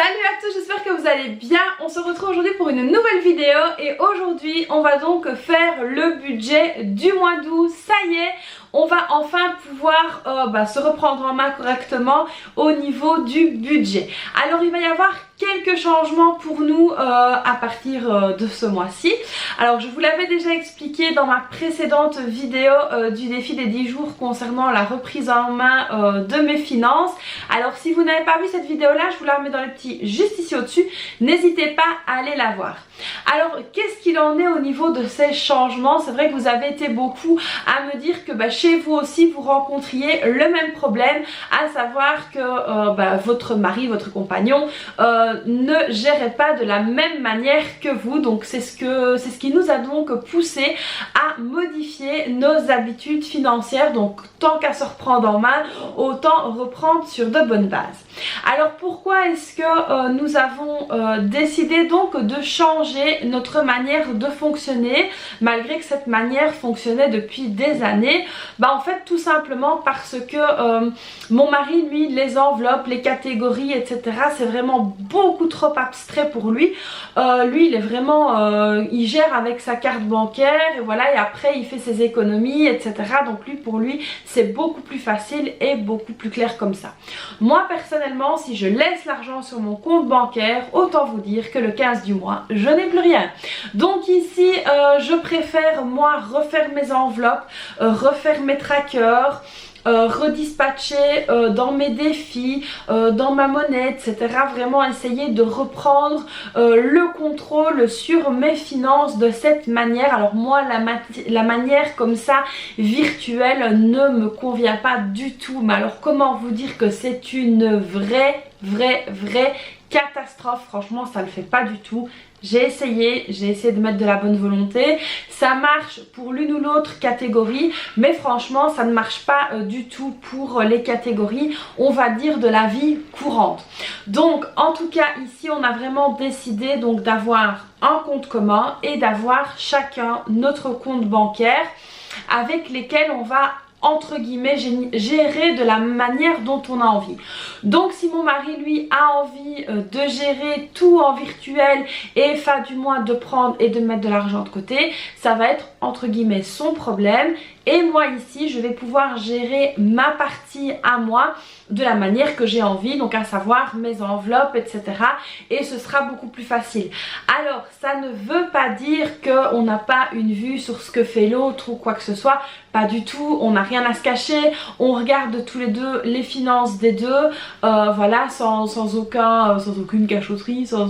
Salut à tous, j'espère que vous allez bien. On se retrouve aujourd'hui pour une nouvelle vidéo et aujourd'hui on va donc faire le budget du mois d'août. Ça y est, on va enfin pouvoir se reprendre en main correctement au niveau du budget. Alors il va y avoir quelques changements pour nous à partir de ce mois-ci. Alors je vous l'avais déjà expliqué dans ma précédente vidéo du défi des 10 jours concernant la reprise en main de mes finances. Alors si vous n'avez pas vu cette vidéo là, je vous la remets dans les petits juste ici au-dessus. N'hésitez pas à aller la voir. Alors qu'est-ce qu'il en est au niveau de ces changements? C'est vrai que vous avez été beaucoup à me dire que chez vous aussi vous rencontriez le même problème, à savoir que votre mari, votre compagnon ne gérait pas de la même manière que vous. Donc c'est ce qui nous a donc poussé à modifier nos habitudes financières. Donc tant qu'à se reprendre en main, autant reprendre sur de bonnes bases. Alors pourquoi est-ce que nous avons décidé donc de changer notre manière de fonctionner, malgré que cette manière fonctionnait depuis des années? En fait tout simplement parce que mon mari, lui, les enveloppes, les catégories, etc., c'est vraiment beaucoup trop abstrait pour lui. Lui il est vraiment, il gère avec sa carte bancaire et voilà, et après il fait ses économies, etc. Donc pour lui c'est beaucoup plus facile et beaucoup plus clair comme ça. Moi personnellement, si je laisse l'argent sur mon compte bancaire, autant vous dire que le 15 du mois je n'ai plus rien. Donc ici je préfère moi refaire mes enveloppes, refaire mes trackers, redispatcher dans mes défis, dans ma monnaie, etc. Vraiment essayer de reprendre le contrôle sur mes finances de cette manière. Alors moi la manière comme ça virtuelle ne me convient pas du tout. Mais alors comment vous dire que c'est une vraie catastrophe? Franchement ça le fait pas du tout. J'ai essayé de mettre de la bonne volonté, ça marche pour l'une ou l'autre catégorie, mais franchement ça ne marche pas du tout pour les catégories, on va dire, de la vie courante. Donc en tout cas ici on a vraiment décidé donc d'avoir un compte commun et d'avoir chacun notre compte bancaire avec lesquels on va entre guillemets gérer de la manière dont on a envie. Donc si mon mari lui a envie de gérer tout en virtuel et fin du mois de prendre et de mettre de l'argent de côté, ça va être entre guillemets son problème. Et moi ici je vais pouvoir gérer ma partie à moi de la manière que j'ai envie, donc à savoir mes enveloppes, etc. Et ce sera beaucoup plus facile. Alors ça ne veut pas dire qu'on n'a pas une vue sur ce que fait l'autre ou quoi que ce soit, pas du tout, on n'a rien à se cacher, on regarde tous les deux les finances des deux, voilà, sans aucune cachotterie, sans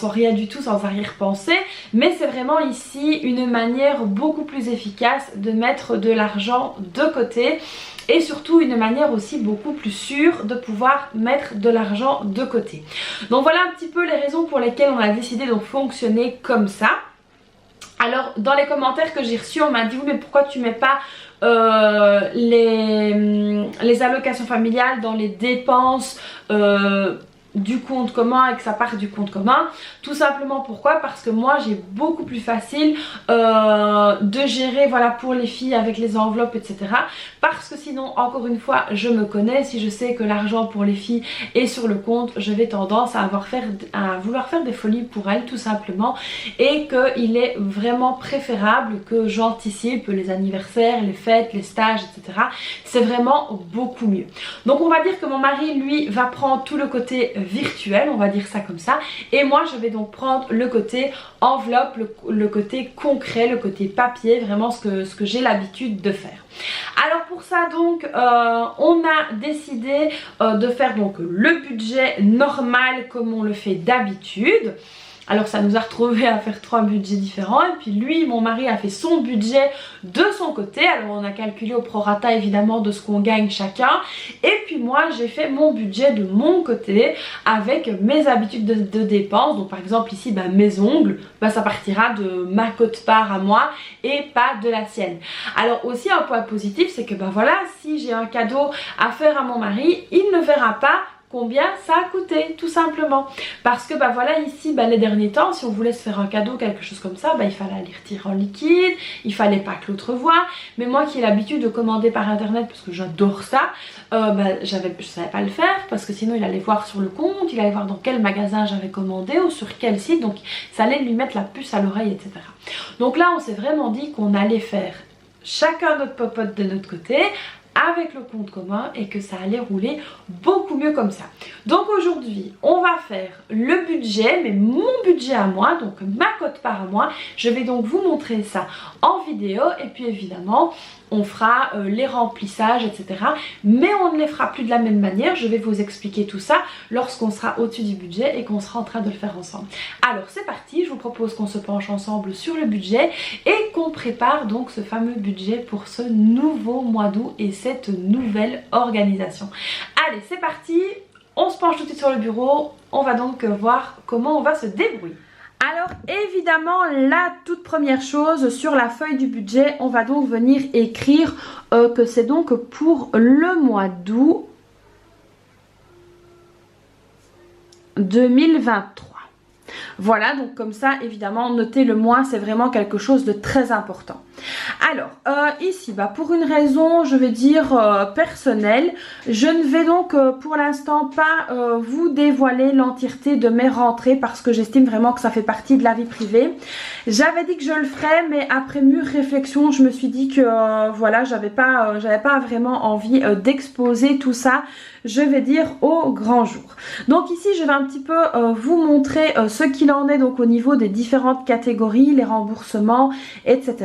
rien du tout, sans arrière-pensée. Mais c'est vraiment ici une manière beaucoup plus efficace de mettre de l'argent de côté. Et surtout une manière aussi beaucoup plus sûre de pouvoir mettre de l'argent de côté. Donc voilà un petit peu les raisons pour lesquelles on a décidé de fonctionner comme ça. Alors dans les commentaires que j'ai reçus, on m'a dit oui mais pourquoi tu mets pas les allocations familiales dans les dépenses du compte commun et que ça part du compte commun? Tout simplement pourquoi? Parce que moi j'ai beaucoup plus facile de gérer, voilà, pour les filles avec les enveloppes, etc. Parce que sinon encore une fois je me connais, si je sais que l'argent pour les filles est sur le compte, je vais tendance à vouloir faire des folies pour elles tout simplement, et qu'il est vraiment préférable que j'anticipe les anniversaires, les fêtes, les stages, etc. C'est vraiment beaucoup mieux. Donc on va dire que mon mari lui va prendre tout le côté virtuel, on va dire ça comme ça, et moi je vais donc prendre le côté enveloppe, le côté concret, le côté papier, vraiment ce que j'ai l'habitude de faire. Alors pour ça donc on a décidé de faire donc le budget normal comme on le fait d'habitude. Alors ça nous a retrouvé à faire 3 budgets différents, et puis lui, mon mari, a fait son budget de son côté. Alors on a calculé au prorata évidemment de ce qu'on gagne chacun, et puis moi j'ai fait mon budget de mon côté avec mes habitudes de dépenses. Donc par exemple ici mes ongles, ça partira de ma quote-part à moi et pas de la sienne. Alors aussi un point positif, c'est que voilà, si j'ai un cadeau à faire à mon mari, il ne verra pas combien ça a coûté, tout simplement. Parce que bah voilà, ici les derniers temps, si on voulait se faire un cadeau, quelque chose comme ça, il fallait aller retirer en liquide, il fallait pas que l'autre voie. Mais moi qui ai l'habitude de commander par internet parce que j'adore ça, je savais pas le faire parce que sinon il allait voir sur le compte, il allait voir dans quel magasin j'avais commandé ou sur quel site, donc ça allait lui mettre la puce à l'oreille, etc. Donc là on s'est vraiment dit qu'on allait faire chacun notre popote de notre côté avec le compte commun et que ça allait rouler beaucoup mieux comme ça. Donc aujourd'hui on va faire le budget, mais mon budget à moi, donc ma quote-part à moi. Je vais donc vous montrer ça en vidéo et puis évidemment on fera les remplissages, etc. Mais on ne les fera plus de la même manière. Je vais vous expliquer tout ça lorsqu'on sera au-dessus du budget et qu'on sera en train de le faire ensemble. Alors c'est parti, je vous propose qu'on se penche ensemble sur le budget et qu'on prépare donc ce fameux budget pour ce nouveau mois d'août et cette nouvelle organisation. Allez, c'est parti, on se penche tout de suite sur le bureau. On va donc voir comment on va se débrouiller. Alors évidemment, la toute première chose sur la feuille du budget, on va donc venir écrire que c'est donc pour le mois d'août 2023. Voilà, donc comme ça, évidemment, notez le mois, c'est vraiment quelque chose de très important. Alors, ici, pour une raison, je vais dire personnelle, je ne vais donc pour l'instant pas vous dévoiler l'entièreté de mes rentrées parce que j'estime vraiment que ça fait partie de la vie privée. J'avais dit que je le ferais, mais après mûre réflexion, je me suis dit que voilà, j'avais pas vraiment envie d'exposer tout ça. Je vais dire au grand jour. Donc ici je vais un petit peu vous montrer ce qu'il en est donc au niveau des différentes catégories, les remboursements, etc.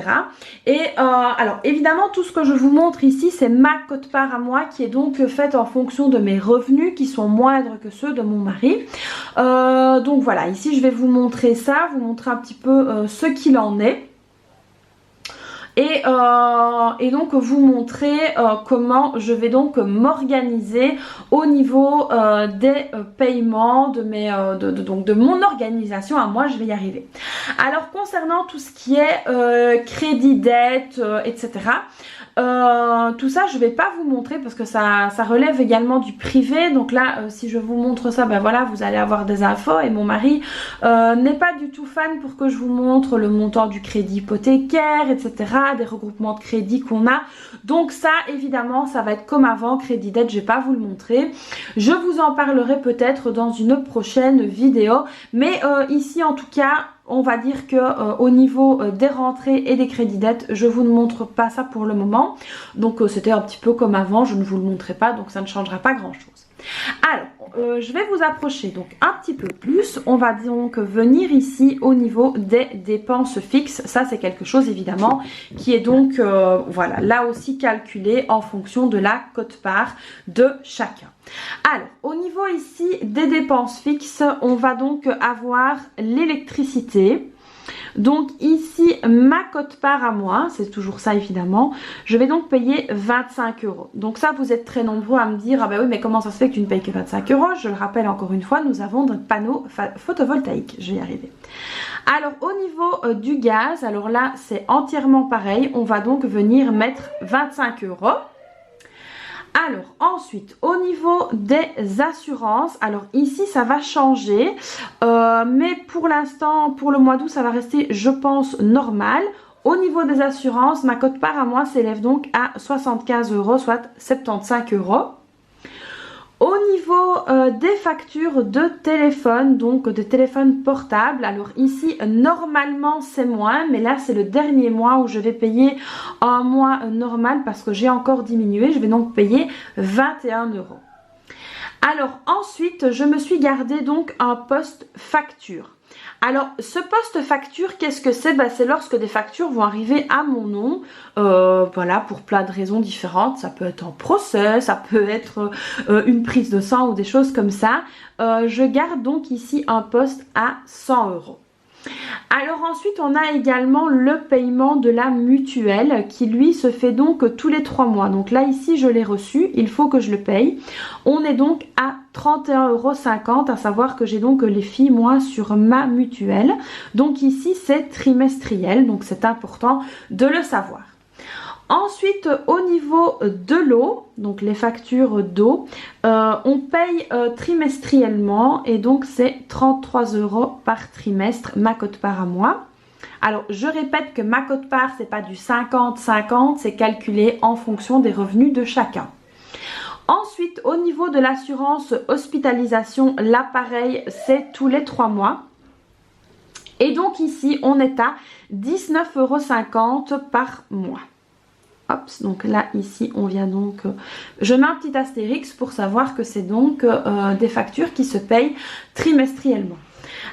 Et alors évidemment tout ce que je vous montre ici c'est ma quote-part à moi qui est donc faite en fonction de mes revenus qui sont moindres que ceux de mon mari. Donc voilà, ici je vais vous montrer ça, vous montrer un petit peu ce qu'il en est. Et donc vous montrer comment je vais donc m'organiser au niveau des paiements de mon organisation à moi. Je vais y arriver. Alors concernant tout ce qui est crédit, dette, etc. Tout ça je vais pas vous montrer parce que ça relève également du privé. Donc là si je vous montre ça, voilà, vous allez avoir des infos et mon mari n'est pas du tout fan pour que je vous montre le montant du crédit hypothécaire, etc., des regroupements de crédit qu'on a. Donc ça évidemment ça va être comme avant, crédit dette, je vais pas vous le montrer. Je vous en parlerai peut-être dans une prochaine vidéo, mais ici en tout cas on va dire que au niveau des rentrées et des crédits dettes, je vous ne montre pas ça pour le moment. Donc c'était un petit peu comme avant, je ne vous le montrerai pas, donc ça ne changera pas grand chose. Alors, je vais vous approcher donc un petit peu plus. On va donc venir ici au niveau des dépenses fixes. Ça c'est quelque chose évidemment qui est donc voilà, là aussi calculé en fonction de la quote-part de chacun. Alors, au niveau ici des dépenses fixes, on va donc avoir l'électricité. Donc ici, ma quote-part à moi, c'est toujours ça évidemment, je vais donc payer 25 €. Donc ça, vous êtes très nombreux à me dire, ah bah oui, mais comment ça se fait que tu ne payes que 25 €? Je le rappelle encore une fois, nous avons des panneaux photovoltaïques, je vais y arriver. Alors au niveau du gaz, alors là, c'est entièrement pareil, on va donc venir mettre 25 €. Alors ensuite au niveau des assurances, alors ici ça va changer mais pour l'instant pour le mois d'août ça va rester je pense normal. Au niveau des assurances ma quote-part à moi s'élève donc à 75 €, soit 75 €. Au niveau des factures de téléphone, donc de téléphone portable, alors ici normalement c'est moins, mais là c'est le dernier mois où je vais payer un mois normal parce que j'ai encore diminué, je vais donc payer 21 €. Alors ensuite je me suis gardé donc un poste facture. Alors ce poste facture, qu'est-ce que c'est? C'est lorsque des factures vont arriver à mon nom, voilà, pour plein de raisons différentes. Ça peut être en procès, ça peut être une prise de sang ou des choses comme ça. Je garde donc ici un poste à 100 €. Alors ensuite on a également le paiement de la mutuelle qui lui se fait donc tous les 3 mois. Donc là ici je l'ai reçu, il faut que je le paye. On est donc à 31,50 €, à savoir que j'ai donc les filles moi sur ma mutuelle. Donc ici c'est trimestriel, donc c'est important de le savoir. Ensuite, au niveau de l'eau, donc les factures d'eau, on paye trimestriellement et donc c'est 33 € par trimestre, ma quote-part à moi. Alors, je répète que ma quote-part, c'est pas du 50-50, c'est calculé en fonction des revenus de chacun. Ensuite, au niveau de l'assurance hospitalisation, là pareil, c'est tous les 3 mois. Et donc ici, on est à 19,50 € par mois. Hop, donc là, ici, on vient donc... je mets un petit astérix pour savoir que c'est donc des factures qui se payent trimestriellement.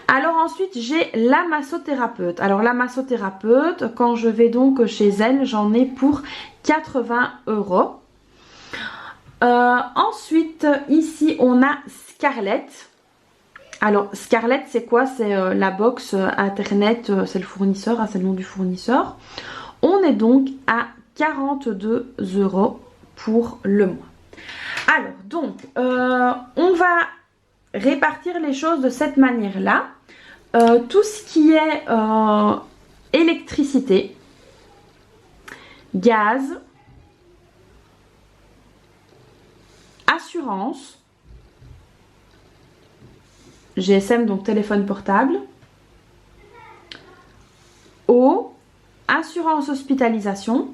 Alors ensuite, j'ai la massothérapeute. Alors la massothérapeute, quand je vais donc chez elle, j'en ai pour 80 €. Ensuite, ici, on a Scarlett. Alors Scarlett, c'est quoi? C'est la box internet, c'est le fournisseur, hein, c'est le nom du fournisseur. On est donc à 42 € pour le mois. Alors donc, on va répartir les choses de cette manière-là. Tout ce qui est électricité, gaz, assurance, GSM, donc téléphone portable, eau, assurance hospitalisation.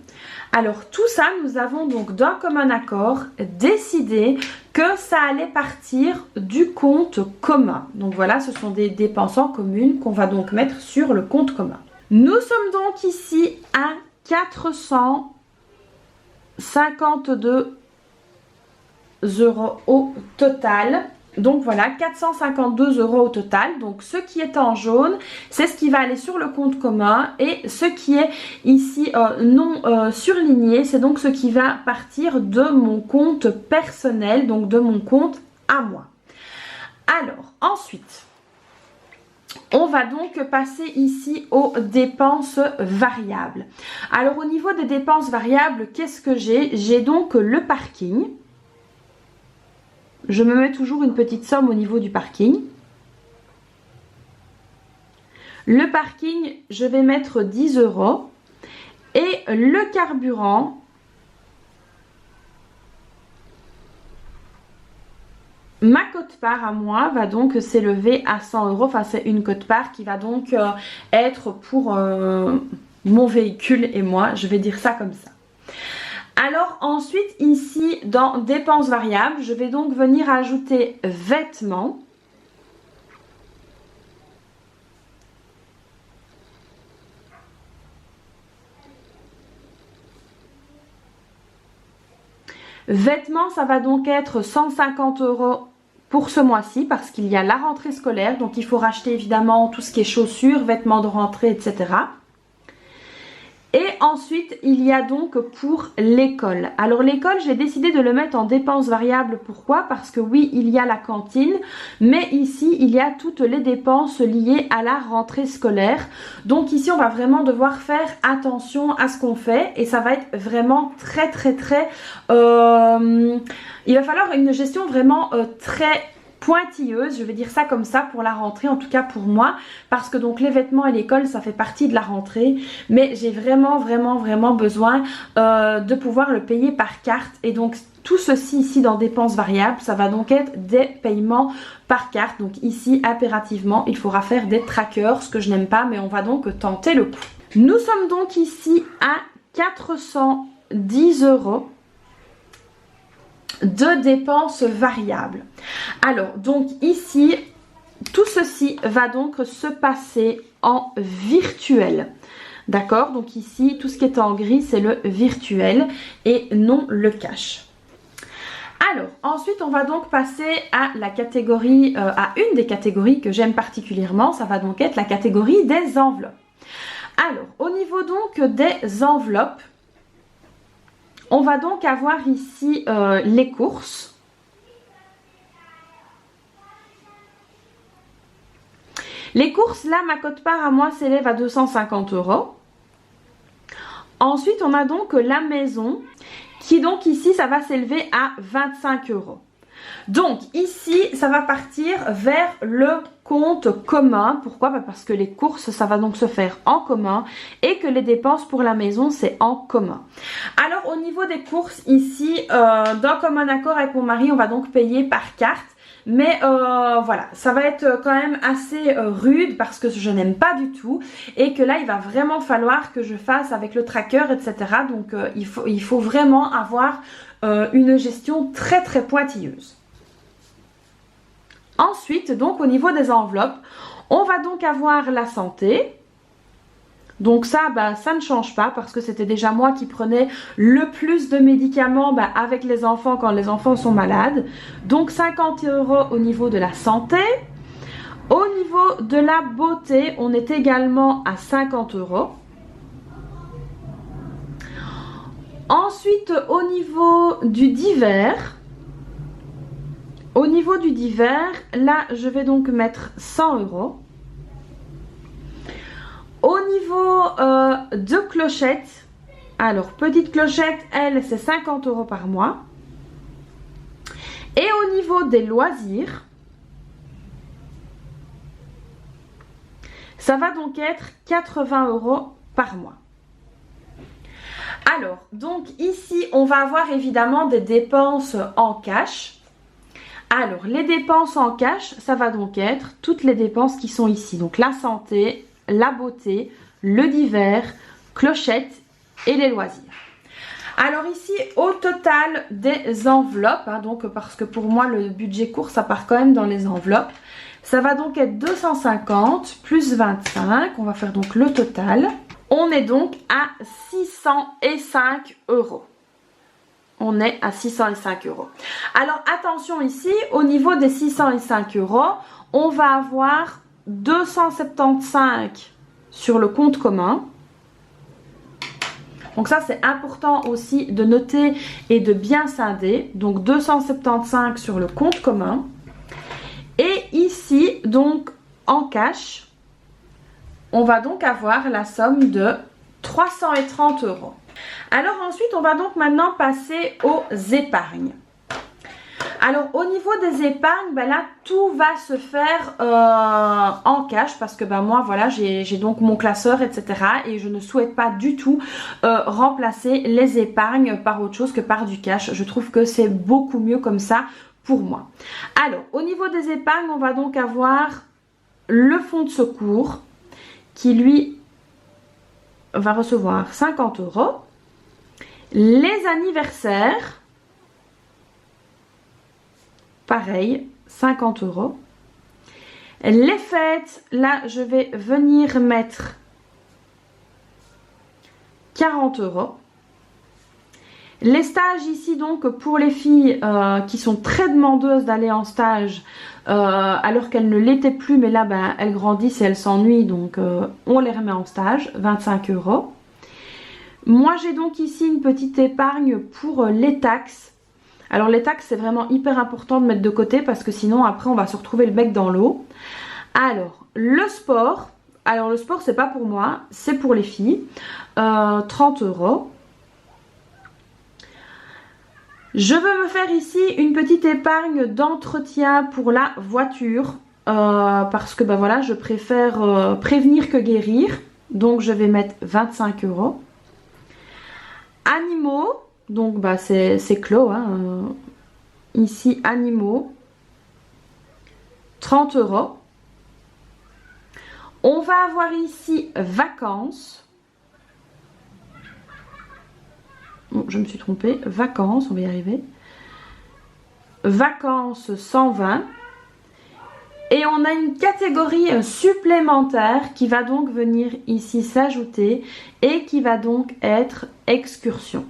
Alors tout ça, nous avons donc d'un commun accord décidé que ça allait partir du compte commun. Donc voilà, ce sont des dépenses en commun qu'on va donc mettre sur le compte commun. Nous sommes donc ici à 452 € au total. Donc voilà, 452 € au total. Donc ce qui est en jaune, c'est ce qui va aller sur le compte commun. Et ce qui est ici non surligné, c'est donc ce qui va partir de mon compte personnel, donc de mon compte à moi. Alors ensuite, on va donc passer ici aux dépenses variables. Alors au niveau des dépenses variables, qu'est-ce que j'ai? J'ai donc le parking. Je me mets toujours une petite somme au niveau du parking. Le parking, je vais mettre 10 €. Et le carburant, ma quote-part à moi va donc s'élever à 100 €. Enfin, c'est une quote-part qui va donc être pour mon véhicule et moi. Je vais dire ça comme ça. Alors ensuite ici dans dépenses variables, je vais donc venir ajouter vêtements. Vêtements, ça va donc être 150 € pour ce mois-ci parce qu'il y a la rentrée scolaire. Donc il faut racheter évidemment tout ce qui est chaussures, vêtements de rentrée, etc. Et ensuite, il y a donc pour l'école. Alors l'école, j'ai décidé de le mettre en dépenses variables. Pourquoi? Parce que oui, il y a la cantine, mais ici, il y a toutes les dépenses liées à la rentrée scolaire. Donc ici, on va vraiment devoir faire attention à ce qu'on fait et ça va être vraiment très... il va falloir une gestion vraiment très pointilleuse, je vais dire ça comme ça pour la rentrée, en tout cas pour moi, parce que donc les vêtements et l'école ça fait partie de la rentrée, mais j'ai vraiment besoin de pouvoir le payer par carte. Et donc tout ceci ici dans dépenses variables, ça va donc être des paiements par carte. Donc ici impérativement il faudra faire des trackers, ce que je n'aime pas, mais on va donc tenter le coup. Nous sommes donc ici à 410 € de dépenses variables. Alors donc ici tout ceci va donc se passer en virtuel, d'accord? Donc ici tout ce qui est en gris c'est le virtuel et non le cash. Alors ensuite on va donc passer à la catégorie, à une des catégories que j'aime particulièrement, ça va donc être la catégorie des enveloppes. Alors au niveau donc des enveloppes, on va donc avoir ici les courses. Les courses, là, ma quote-part à moi s'élève à 250 €. Ensuite, on a donc la maison qui donc ici, ça va s'élever à 25 €. Donc ici ça va partir vers le compte commun. Pourquoi? Parce que les courses ça va donc se faire en commun et que les dépenses pour la maison c'est en commun. Alors au niveau des courses ici, d'un commun accord avec mon mari, on va donc payer par carte. Mais voilà, ça va être quand même assez rude parce que je n'aime pas du tout et que là il va vraiment falloir que je fasse avec le tracker, etc. Donc il faut vraiment avoir une gestion très très pointilleuse. Ensuite, donc au niveau des enveloppes, on va donc avoir la santé. Donc ça, ça ne change pas parce que c'était déjà moi qui prenais le plus de médicaments avec les enfants quand les enfants sont malades. Donc 50 € au niveau de la santé. Au niveau de la beauté, on est également à 50 €. Ensuite, au niveau du divers, là, je vais donc mettre 100 €. Au niveau de clochettes, alors petite clochette, elle, c'est 50 € par mois. Et au niveau des loisirs, ça va donc être 80 € par mois. Alors, donc ici, on va avoir évidemment des dépenses en cash. Alors, les dépenses en cash, ça va donc être toutes les dépenses qui sont ici. Donc, la santé, la beauté, le divers, clochette et les loisirs. Alors ici, au total des enveloppes, donc parce que pour moi, le budget court, ça part quand même dans les enveloppes. Ça va donc être 250 plus 25. On va faire donc le total. On est donc à 605 €. On est à 605 €. Alors attention ici, au niveau des 605 €, on va avoir 275 sur le compte commun. Donc ça c'est important aussi de noter et de bien scinder. Donc 275 sur le compte commun. Et ici donc en cash, on va donc avoir la somme de 330 €. Alors ensuite on va donc maintenant passer aux épargnes. Alors au niveau des épargnes, là tout va se faire en cash parce que moi voilà j'ai donc mon classeur, etc. et je ne souhaite pas du tout remplacer les épargnes par autre chose que par du cash. Je trouve que c'est beaucoup mieux comme ça pour moi. Alors au niveau des épargnes, on va donc avoir le fonds de secours qui lui va recevoir 50 €. Les anniversaires, pareil, 50 €. Les fêtes, là, je vais venir mettre 40 €. Les stages ici, donc, pour les filles qui sont très demandeuses d'aller en stage, alors qu'elles ne l'étaient plus, mais là, elles grandissent et elles s'ennuient, donc on les remet en stage, 25 €. Moi, j'ai donc ici une petite épargne pour les taxes. Alors les taxes c'est vraiment hyper important de mettre de côté parce que sinon après on va se retrouver le bec dans l'eau. Alors le sport, c'est pas pour moi, c'est pour les filles, 30 €. Je veux me faire ici une petite épargne d'entretien pour la voiture parce que voilà, je préfère prévenir que guérir, donc je vais mettre 25 €. Animaux, donc c'est clos, ici animaux, 30 €. On va avoir ici vacances. Bon, je me suis trompée, vacances, on va y arriver. Vacances 120. Et on a une catégorie supplémentaire qui va donc venir ici s'ajouter et qui va donc être excursion.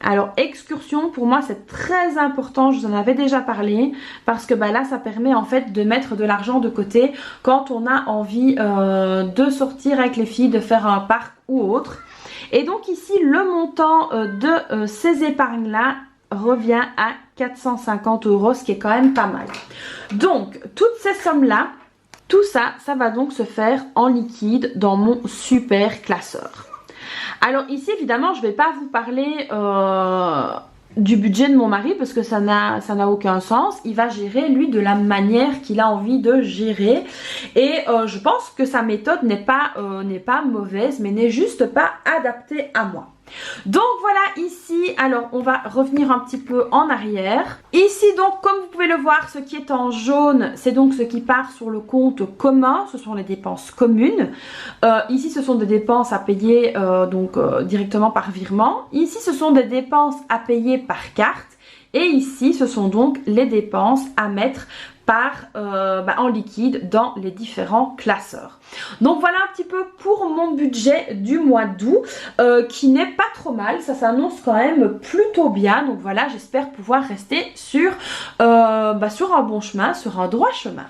Alors excursion pour moi c'est très important, je vous en avais déjà parlé parce que là ça permet en fait de mettre de l'argent de côté quand on a envie de sortir avec les filles, de faire un parc ou autre. Et donc ici le montant de ces épargnes là revient à 450 €, ce qui est quand même pas mal. Donc toutes ces sommes là, tout ça, ça va donc se faire en liquide dans mon super classeur. Alors ici évidemment je ne vais pas vous parler du budget de mon mari parce que ça n'a aucun sens. Il va gérer lui de la manière qu'il a envie de gérer et je pense que sa méthode n'est pas mauvaise mais n'est juste pas adaptée à moi. Donc voilà ici, alors on va revenir un petit peu en arrière. Ici donc comme vous pouvez le voir, ce qui est en jaune, c'est donc ce qui part sur le compte commun, ce sont les dépenses communes. Ici ce sont des dépenses à payer directement par virement. Ici ce sont des dépenses à payer par carte. Et ici ce sont donc les dépenses à mettre en liquide dans les différents classeurs. Donc voilà un petit peu pour mon budget du mois d'août qui n'est pas trop mal, ça s'annonce quand même plutôt bien. Donc voilà, j'espère pouvoir rester sur un bon chemin, sur un droit chemin.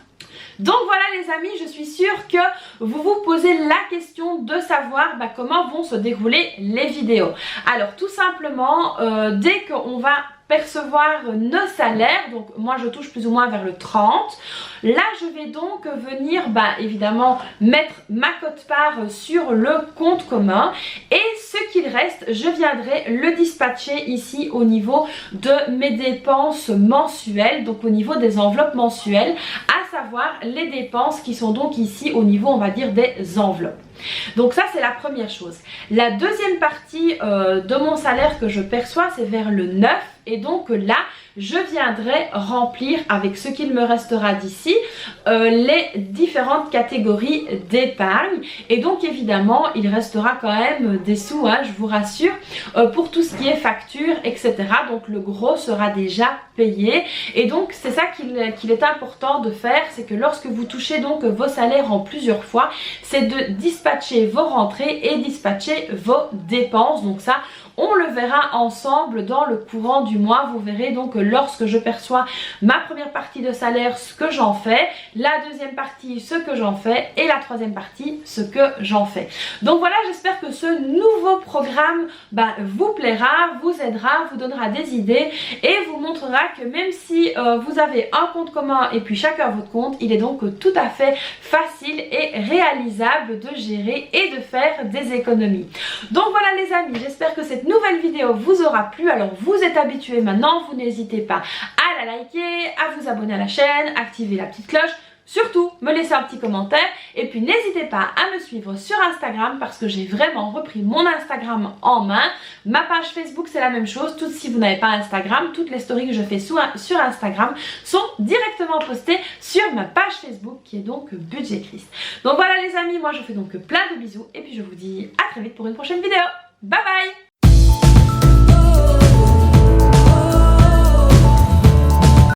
Donc voilà les amis, je suis sûre que vous vous posez la question de savoir comment vont se dérouler les vidéos. Alors tout simplement, dès qu'on va percevoir nos salaires, donc moi je touche plus ou moins vers le 30, là je vais donc venir évidemment mettre ma quote-part sur le compte commun et ce qu'il reste je viendrai le dispatcher ici au niveau de mes dépenses mensuelles, donc au niveau des enveloppes mensuelles, à savoir les dépenses qui sont donc ici au niveau on va dire des enveloppes. Donc ça c'est la première chose. La deuxième partie de mon salaire que je perçois c'est vers le 9 et donc là je viendrai remplir avec ce qu'il me restera d'ici les différentes catégories d'épargne et donc évidemment il restera quand même des sous, hein, je vous rassure, pour tout ce qui est facture etc. Donc le gros sera déjà payé et donc c'est ça qu'il est important de faire, c'est que lorsque vous touchez donc vos salaires en plusieurs fois, c'est de dispatcher vos rentrées et dispatcher vos dépenses. Donc ça on le verra ensemble dans le courant du mois. Vous verrez donc lorsque je perçois ma première partie de salaire ce que j'en fais, la deuxième partie ce que j'en fais et la troisième partie ce que j'en fais. Donc voilà, j'espère que ce nouveau programme vous plaira, vous aidera, vous donnera des idées et vous montrera que même si vous avez un compte commun et puis chacun votre compte, il est donc tout à fait facile et réalisable de gérer et de faire des économies. Donc voilà les amis, j'espère que cette nouvelle vidéo vous aura plu. Alors vous êtes habitués maintenant, vous n'hésitez pas à la liker, à vous abonner à la chaîne, activer la petite cloche. Surtout, me laisser un petit commentaire et puis n'hésitez pas à me suivre sur Instagram parce que j'ai vraiment repris mon Instagram en main. Ma page Facebook c'est la même chose, si vous n'avez pas Instagram, toutes les stories que je fais sur Instagram sont directement postées sur ma page Facebook qui est donc Budgétrice. Donc voilà les amis, moi je fais donc plein de bisous et puis je vous dis à très vite pour une prochaine vidéo. Bye bye!